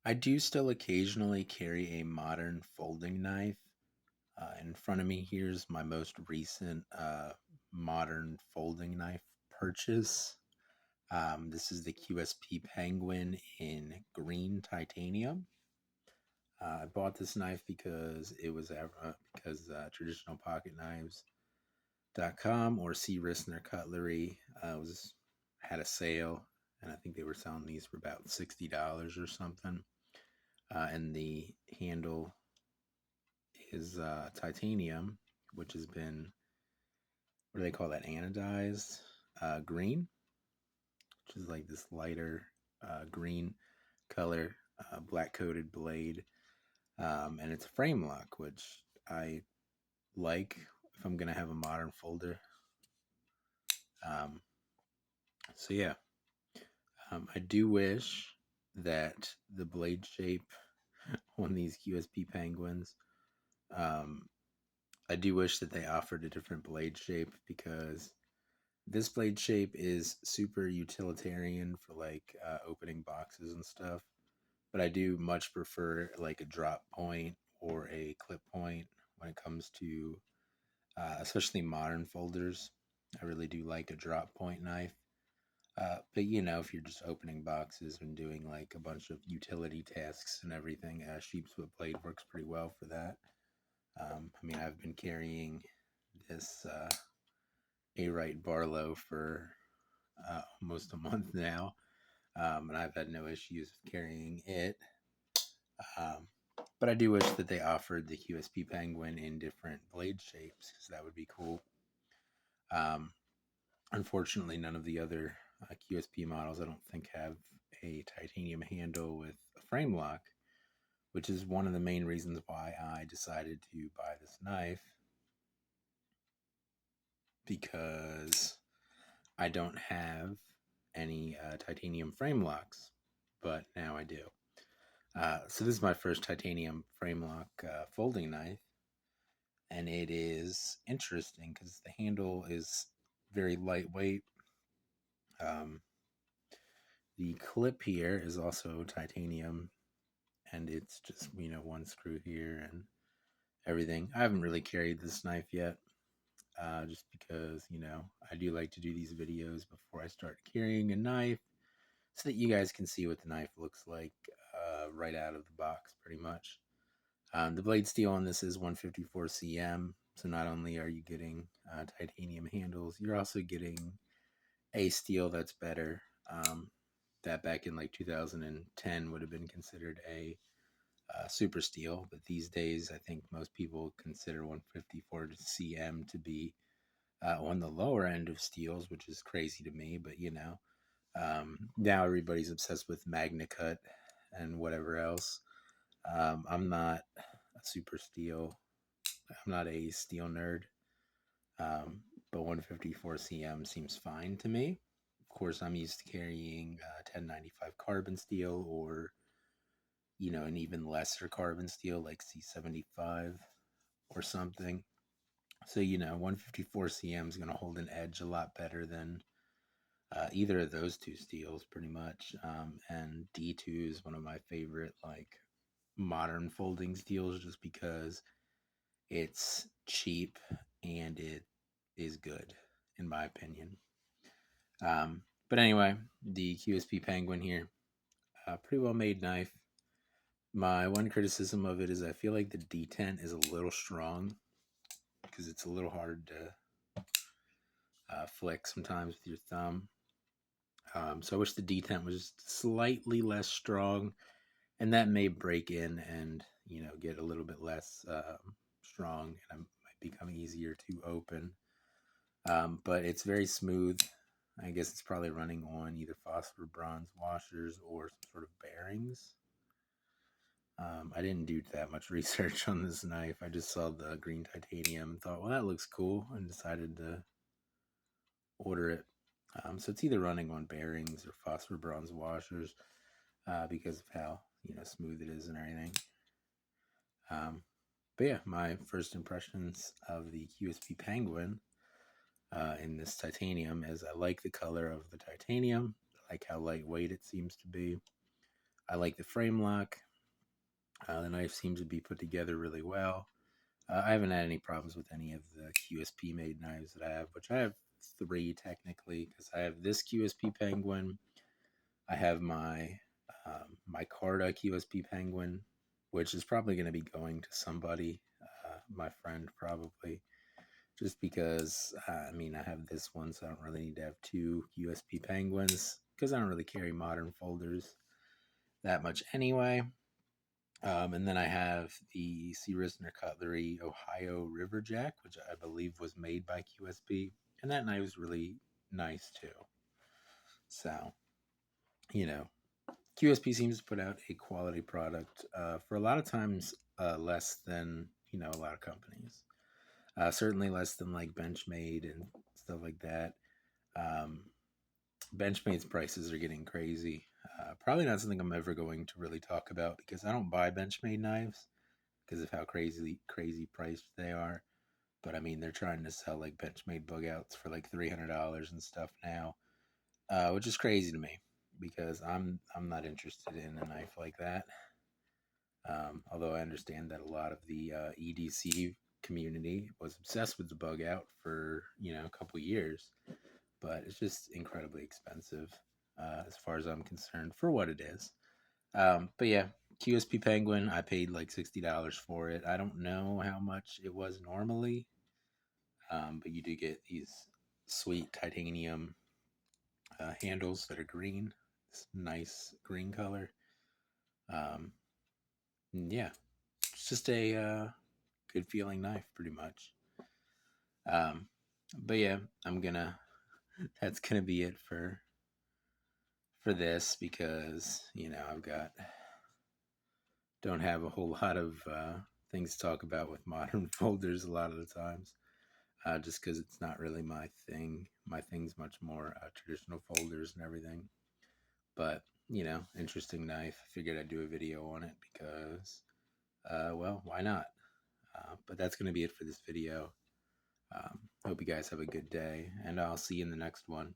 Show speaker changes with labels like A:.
A: I do still occasionally carry a modern folding knife. In front of me, here's my most recent modern folding knife purchase. This is the QSP Penguin in green titanium. I bought this knife because traditional pocket knives.com or C. Rissner Cutlery was had a sale, and I think they were selling these for about $60 or something. And the handle is titanium, which has been, what do they call that, anodized green, which is like this lighter green color, black coated blade. And it's a frame lock, which I like if I'm going to have a modern folder. Um, so, yeah, I do wish that the blade shape on these QSP penguins, um, I do wish that they offered a different blade shape, because this blade shape is super utilitarian for like opening boxes and stuff. But I do much prefer like a drop point or a clip point when it comes to especially modern folders. I really do like a drop point knife. But if you're just opening boxes and doing like a bunch of utility tasks and everything, sheep's foot blade works pretty well for that. I've been carrying this A Right Barlow for almost a month now, and I've had no issues with carrying it. Um, but I do wish that they offered the QSP Penguin in different blade shapes, because that would be cool. Um, Unfortunately, none of the other QSP models, I don't think, have a titanium handle with a frame lock, which is one of the main reasons why I decided to buy this knife, because I don't have any titanium frame locks, but now I do. So this is my first titanium frame lock folding knife, and it is interesting because the handle is very lightweight. Um, the clip here is also titanium, and it's just one screw here and everything. I haven't really carried this knife yet, just because I do like to do these videos before I start carrying a knife, so that you guys can see what the knife looks like right out of the box, pretty much. The blade steel on this is 154 cm, so not only are you getting titanium handles, you're also getting a steel that's better. That back in like 2010 would have been considered a super steel, but these days I think most people consider 154 cm to be on the lower end of steels, which is crazy to me. But now everybody's obsessed with Magna Cut and whatever else. I'm not a super steel. I'm not a steel nerd. But 154 cm seems fine to me. Of course, I'm used to carrying 1095 carbon steel, or an even lesser carbon steel like C75 or something. So 154 cm is going to hold an edge a lot better than either of those two steels, pretty much. And D2 is one of my favorite like modern folding steels, just because it's cheap and it is good, in my opinion. But anyway, the QSP Penguin here, pretty well made knife. My one criticism of it is I feel like the detent is a little strong, because it's a little hard to flick sometimes with your thumb. So I wish the detent was slightly less strong, and that may break in and get a little bit less strong, and it might become easier to open. But it's very smooth. I guess it's probably running on either phosphor bronze washers or some sort of bearings. I didn't do that much research on this knife. I just saw the green titanium, thought, well, that looks cool, and decided to order it. So it's either running on bearings or phosphor bronze washers, because of how smooth it is and everything. But yeah, my first impressions of the QSP Penguin in this titanium is I like the color of the titanium. I like how lightweight it seems to be. I like the frame lock. The knife seems to be put together really well. I haven't had any problems with any of the QSP made knives that I have, which I have three technically, because I have this QSP Penguin. I have my Carta QSP Penguin, which is probably going to be going to somebody, my friend probably, just because I mean I have this one, so I don't really need to have two QSP Penguins because I don't really carry modern folders that much anyway. And then I have the C. Risner Cutlery Ohio Riverjack, which I believe was made by QSP, and that knife was really nice too. So, you know, QSP seems to put out a quality product for a lot of times less than a lot of companies. Certainly less than like Benchmade and stuff like that. Um, Benchmade's prices are getting crazy. Probably not something I'm ever going to really talk about because I don't buy Benchmade knives because of how crazy priced they are. But I mean, they're trying to sell like Benchmade bug outs for like $300 and stuff now, which is crazy to me because I'm not interested in a knife like that. Although I understand that a lot of the EDC community was obsessed with the bug out for a couple years, but it's just incredibly expensive as far as I'm concerned for what it is. But yeah, QSP Penguin, I paid like $60 for it. I don't know how much it was normally, but you do get these sweet titanium handles that are green. This nice green color. Um, yeah, it's just a good feeling knife, pretty much. Um, but yeah, I'm gonna. That's gonna be it for this because I've got don't have a whole lot of things to talk about with modern folders a lot of the times, just because it's not really my thing. My thing's much more traditional folders and everything. But interesting knife. I figured I'd do a video on it because, well, why not? But that's going to be it for this video. Hope you guys have a good day, and I'll see you in the next one.